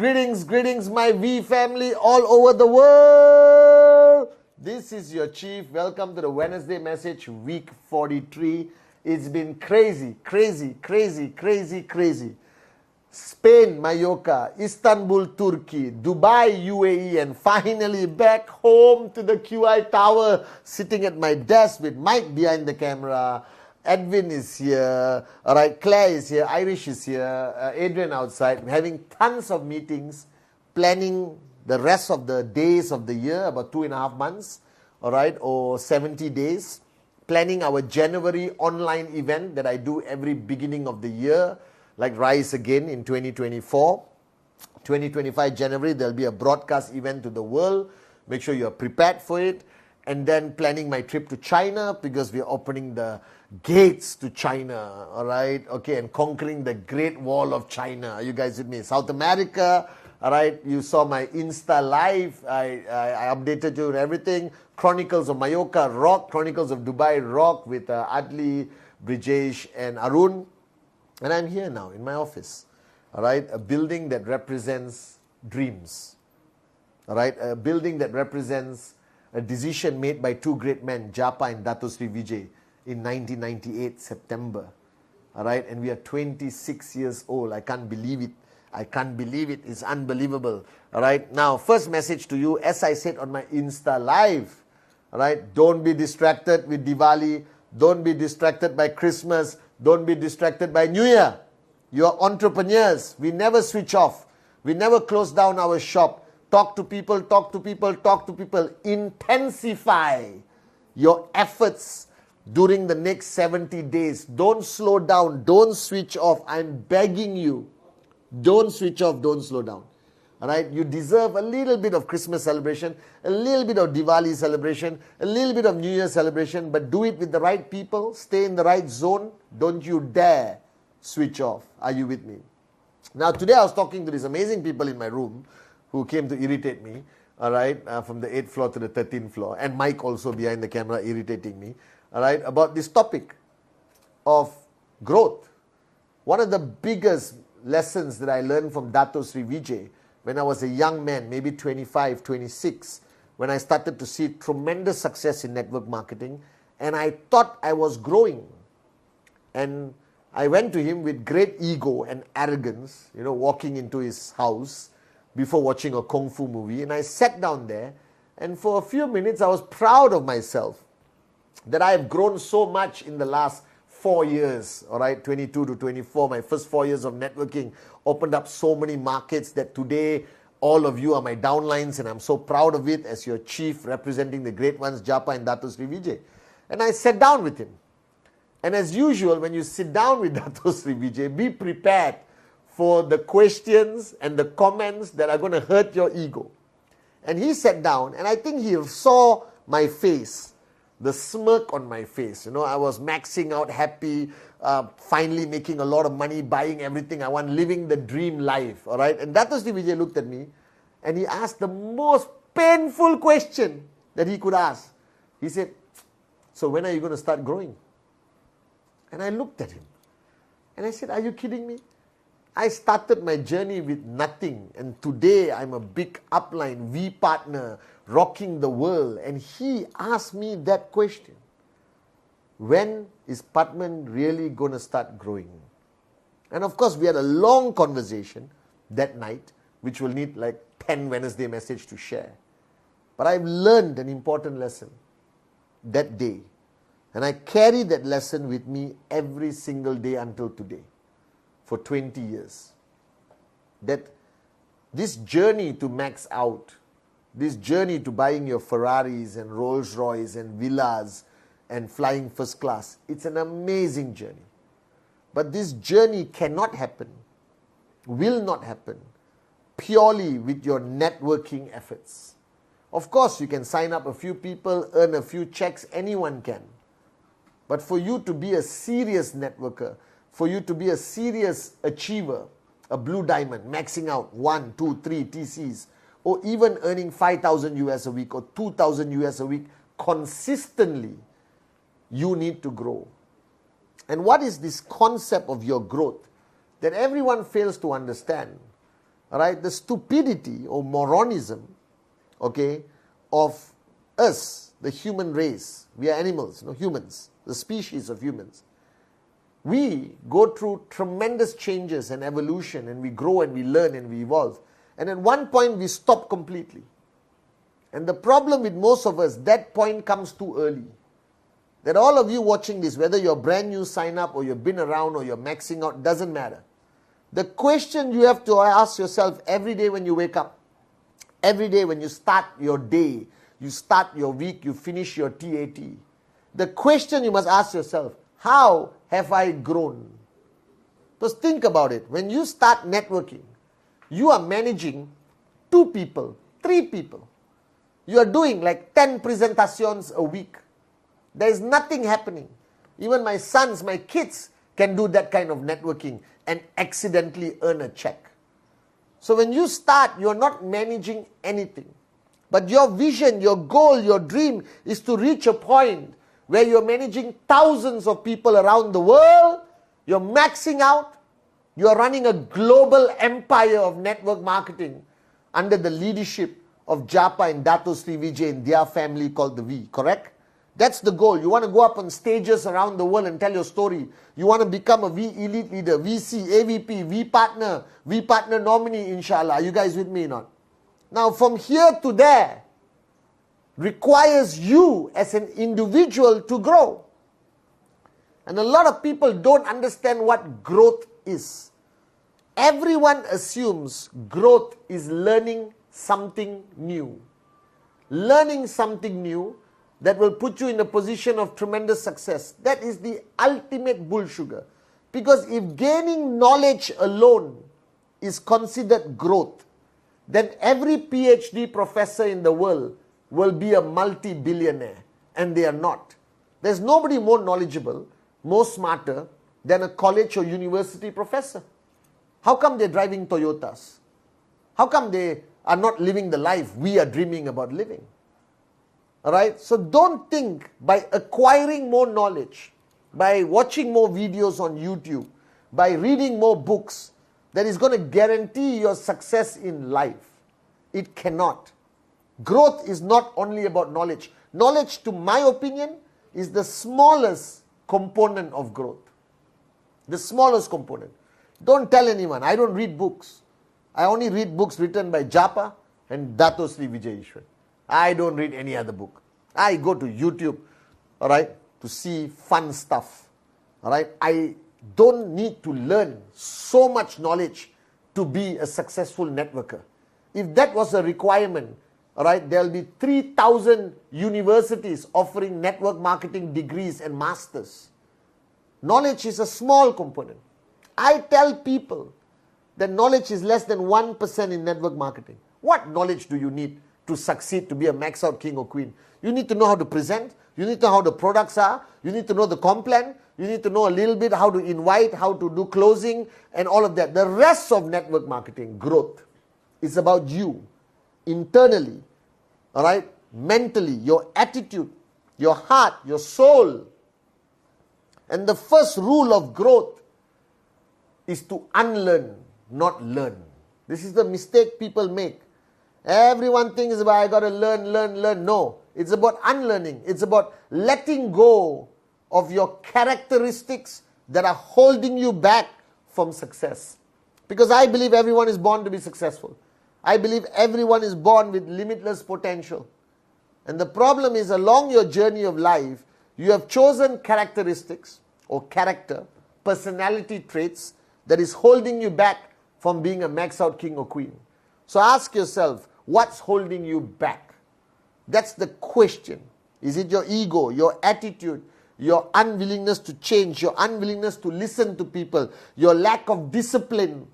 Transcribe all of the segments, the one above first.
greetings, my V family all over the world. This is your chief. Welcome to the Wednesday message, week 43. It's been crazy. Spain, Mallorca, Istanbul, Turkey, Dubai, UAE, and finally back home to the QI Tower, sitting at my desk with Mike behind the camera. Edwin is here, all right, Claire is here, Irish is here, Adrian outside. We're having tons of meetings, planning the rest of the days of the year, about 2.5 months, all right, or 70 days. Planning our January online event that I do every beginning of the year, like Rise Again in 2024. 2025 January, there'll be a broadcast event to the world. Make sure you're prepared for it. And then planning my trip to China, because we're opening the gates to China, all right? Okay, and conquering the Great Wall of China. Are you guys with me? South America, all right? You saw my Insta Live. I updated you and everything. Chronicles of Mallorca, rock. Chronicles of Dubai, rock, with Adli, Brijesh, and Arun. And I'm here now in my office, all right? A building that represents dreams, all right? A building that represents a decision made by two great men, Japa and Dato Sri Vijay, in 1998, September. All right, and we are 26 years old. I can't believe it. It's unbelievable. All right, now, first message to you, as I said on my Insta Live, all right, don't be distracted with Diwali. Don't be distracted by Christmas. Don't be distracted by New Year. You are entrepreneurs. We never switch off. We never close down our shop. Talk to people. Intensify your efforts during the next 70 days. Don't slow down. Don't switch off. I'm begging you. Don't switch off. Don't slow down. All right? You deserve a little bit of Christmas celebration, a little bit of Diwali celebration, a little bit of New Year celebration, but do it with the right people. Stay in the right zone. Don't you dare switch off. Are you with me? Now, today I was talking to these amazing people in my room who came to irritate me, all right, from the 8th floor to the 13th floor, and Mike also behind the camera irritating me, all right, about this topic of growth. One of the biggest lessons that I learned from Dato Sri Vijay when I was a young man, maybe 25, 26, when I started to see tremendous success in network marketing, and I thought I was growing. And I went to him with great ego and arrogance, walking into his house before watching a Kung Fu movie, and I sat down there, and for a few minutes I was proud of myself that I have grown so much in the last 4 years, all right, 22 to 24, my first 4 years of networking opened up so many markets that today all of you are my downlines, and I'm so proud of it as your chief representing the great ones, Japa and Dato Sri Vijay. And I sat down with him. And as usual, when you sit down with Dato Sri Vijay, be prepared for the questions and the comments that are going to hurt your ego. And he sat down, and I think he saw my face, the smirk on my face. I was maxing out, happy, finally making a lot of money, buying everything I want, living the dream life, all right? And Dato Sri Vijay looked at me, and he asked the most painful question that he could ask. He said, so when are you going to start growing? And I looked at him, and I said, are you kidding me? I started my journey with nothing, and today I'm a big upline, V partner, rocking the world. And he asked me that question. When is Padman really going to start growing? And of course, we had a long conversation that night, which will need like 10 Wednesday messages to share. But I've learned an important lesson that day. And I carry that lesson with me every single day until today. For 20 years, that this journey to max out, this journey to buying your Ferraris and Rolls Royce and villas and flying first class, it's an amazing journey. But this journey cannot happen, will not happen, purely with your networking efforts. Of course, you can sign up a few people, earn a few checks, anyone can. But for you to be a serious networker, for you to be a serious achiever, a blue diamond, maxing out 1, 2, 3 TCs, or even earning 5,000 US a week or 2,000 US a week consistently, you need to grow. And what is this concept of your growth that everyone fails to understand? all right, the stupidity or moronism, okay, of us, the human race. We are animals, humans, the species of humans. We go through tremendous changes and evolution, and we grow and we learn and we evolve. And at one point we stop completely. And the problem with most of us, that point comes too early. That all of you watching this, whether you're brand new sign up or you've been around or you're maxing out, doesn't matter. The question you have to ask yourself every day when you wake up, every day when you start your day, you start your week, you finish your TAT. The question you must ask yourself, how have I grown? Just think about it. When you start networking, you are managing 2 people, 3 people. You are doing like 10 presentations a week. There is nothing happening. Even my sons, my kids can do that kind of networking and accidentally earn a check. So when you start, you're not managing anything. But your vision, your goal, your dream is to reach a point where you're managing thousands of people around the world, you're maxing out, you're running a global empire of network marketing under the leadership of Japa and Dato Sri Vijay and their family called the V, correct? That's the goal. You want to go up on stages around the world and tell your story. You want to become a V elite leader, VC, AVP, V partner nominee, inshallah. Are you guys with me or not? Now from here to there requires you as an individual to grow. And a lot of people don't understand what growth is. Everyone assumes growth is learning something new. Learning something new that will put you in a position of tremendous success. That is the ultimate bull sugar. Because if gaining knowledge alone is considered growth, then every PhD professor in the world will be a multi-billionaire. And they are not. There's nobody more knowledgeable, more smarter than a college or university professor. How come they're driving Toyotas? How come they are not living the life we are dreaming about living? Alright, so don't think by acquiring more knowledge, by watching more videos on YouTube, by reading more books, that is going to guarantee your success in life. It cannot. Growth is not only about knowledge. Knowledge, to my opinion, is the smallest component of growth. The smallest component. Don't tell anyone, I don't read books. I only read books written by Japa and Dato Sri Vijay Ishwar. I don't read any other book. I go to YouTube, all right, to see fun stuff. All right, I don't need to learn so much knowledge to be a successful networker. If that was a requirement, all right, there'll be 3,000 universities offering network marketing degrees and masters. Knowledge is a small component. I tell people that knowledge is less than 1% in network marketing. What knowledge do you need to succeed, to be a max out king or queen? You need to know how to present. You need to know how the products are. You need to know the comp plan. You need to know a little bit how to invite, how to do closing, and all of that. The rest of network marketing, growth, is about you, internally, all right, mentally, your attitude, your heart, your soul. And the first rule of growth is to unlearn, not learn. This is the mistake people make. Everyone thinks about, I got to learn. No, it's about unlearning. It's about letting go of your characteristics that are holding you back from success. Because I believe everyone is born to be successful. I believe everyone is born with limitless potential. And the problem is, along your journey of life, you have chosen characteristics or character, personality traits that is holding you back from being a max out king or queen. So ask yourself, what's holding you back? That's the question. Is it your ego, your attitude, your unwillingness to change, your unwillingness to listen to people, your lack of discipline,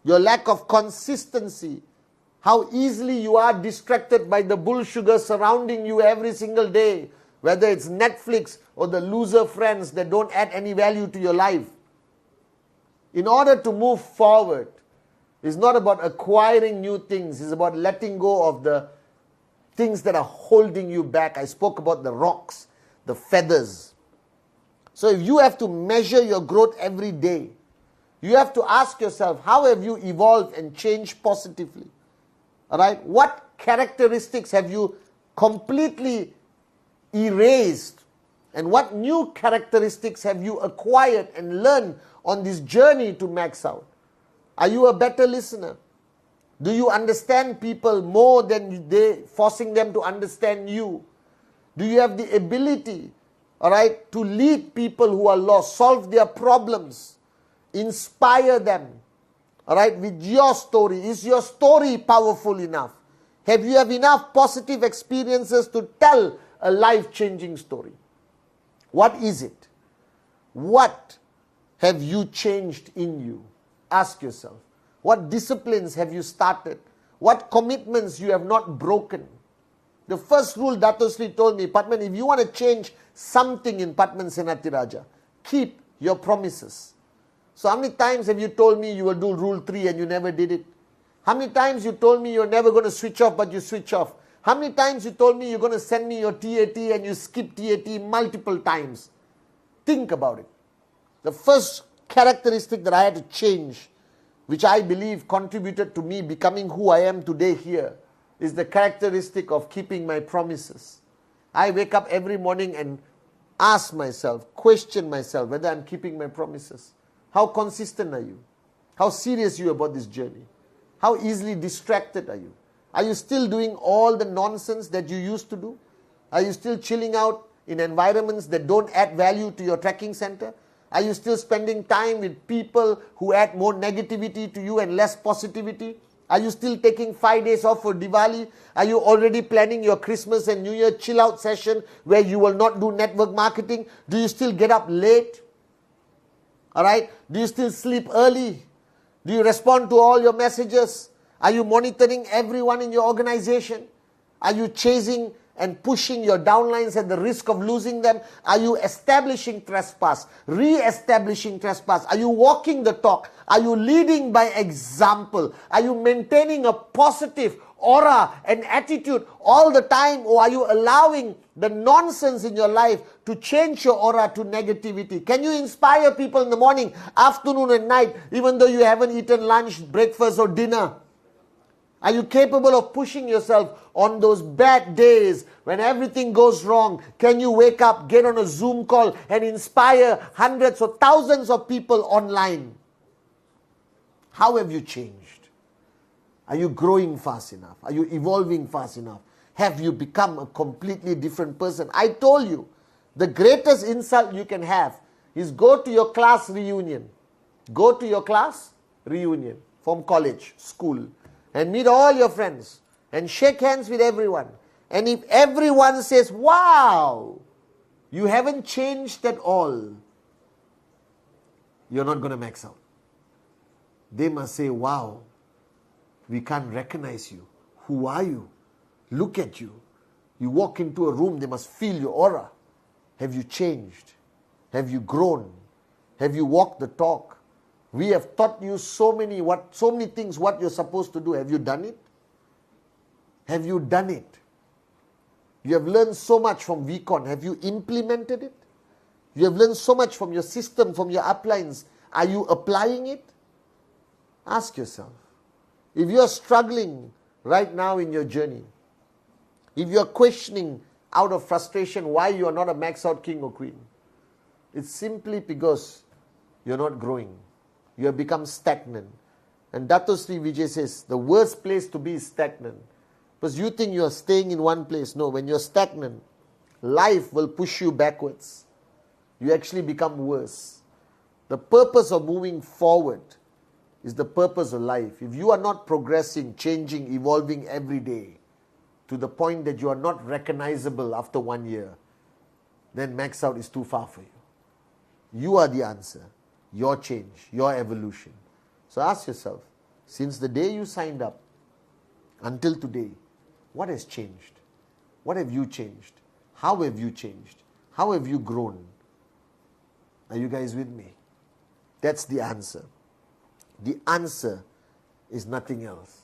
your lack of consistency, how easily you are distracted by the bull sugar surrounding you every single day, whether it's Netflix or the loser friends that don't add any value to your life. In order to move forward, it's not about acquiring new things. It's about letting go of the things that are holding you back. I spoke about the rocks, the feathers. So if you have to measure your growth every day, You have to ask yourself, how have you evolved and changed positively? All right? What characteristics have you completely erased? And what new characteristics have you acquired and learned on this journey to max out? Are you a better listener? Do you understand people more than they forcing them to understand you? Do you have the ability, all right, to lead people who are lost, solve their problems, inspire them, all right, with your story? Is your story powerful enough? Have you enough positive experiences to tell a life-changing story? What is it? What have you changed in you? Ask yourself. What disciplines have you started? What commitments you have not broken? The first rule Dato Sri told me, Patman, if you want to change something in Patman Senatiraja, keep your promises. So how many times have you told me you will do rule 3 and you never did it? How many times you told me you're never going to switch off but you switch off? How many times you told me you're going to send me your TAT and you skip TAT multiple times? Think about it. The first characteristic that I had to change, which I believe contributed to me becoming who I am today here, is the characteristic of keeping my promises. I wake up every morning and ask myself, question myself whether I'm keeping my promises. How consistent are you? How serious are you about this journey? How easily distracted are you? Are you still doing all the nonsense that you used to do? Are you still chilling out in environments that don't add value to your trekking center? Are you still spending time with people who add more negativity to you and less positivity? Are you still taking 5 days off for Diwali? Are you already planning your Christmas and New Year chill out session where you will not do network marketing? Do you still get up late? Alright? Do you still sleep early? Do you respond to all your messages? Are you monitoring everyone in your organization? Are you chasing and pushing your downlines at the risk of losing them? Are you establishing trespass, re-establishing trespass? Are you walking the talk? Are you leading by example? Are you maintaining a positive aura and attitude all the time, or are you allowing the nonsense in your life to change your aura to negativity? Can you inspire people in the morning, afternoon and night, even though you haven't eaten lunch, breakfast or dinner? Are you capable of pushing yourself on those bad days when everything goes wrong? Can you wake up, get on a Zoom call and inspire hundreds or thousands of people online? How have you changed? Are you growing fast enough? Are you evolving fast enough? Have you become a completely different person? I told you, the greatest insult you can have is go to your class reunion. Go to your class reunion from college, school, and meet all your friends and shake hands with everyone. And if everyone says, wow, you haven't changed at all, you're not going to max out. They must say, wow, we can't recognize you. Who are you? Look at you. You walk into a room, they must feel your aura. Have you changed? Have you grown? Have you walked the talk? We have taught you so many things what you're supposed to do. Have you done it? Have you done it? You have learned so much from VCon. Have you implemented it? You have learned so much from your system, from your uplines. Are you applying it? Ask yourself. If you are struggling right now in your journey, if you are questioning out of frustration why you are not a max out king or queen, it's simply because you're not growing. You have become stagnant. And Dato Sri Vijay says, the worst place to be is stagnant. Because you think you are staying in one place. No, when you're stagnant, life will push you backwards. You actually become worse. The purpose of moving forward is the purpose of life. If you are not progressing, changing, evolving every day to the point that you are not recognizable after 1 year, then max out is too far for you. You are the answer. Your change, your evolution. So ask yourself, since the day you signed up until today, what has changed? What have you changed? How have you changed? How have you grown? Are you guys with me? That's the answer. The answer is nothing else.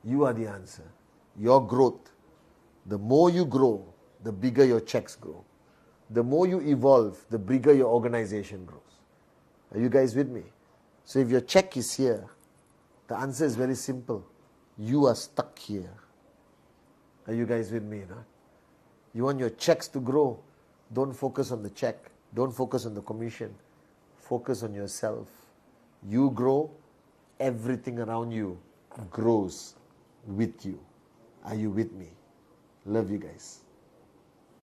You are the answer. Your growth. The more you grow, the bigger your checks grow. The more you evolve, the bigger your organization grows. Are you guys with me? So if your check is here, the answer is very simple. You are stuck here. Are you guys with me? No? You want your checks to grow. Don't focus on the check. Don't focus on the commission. Focus on yourself. You grow, everything around you grows with you. Are you with me? Love you guys.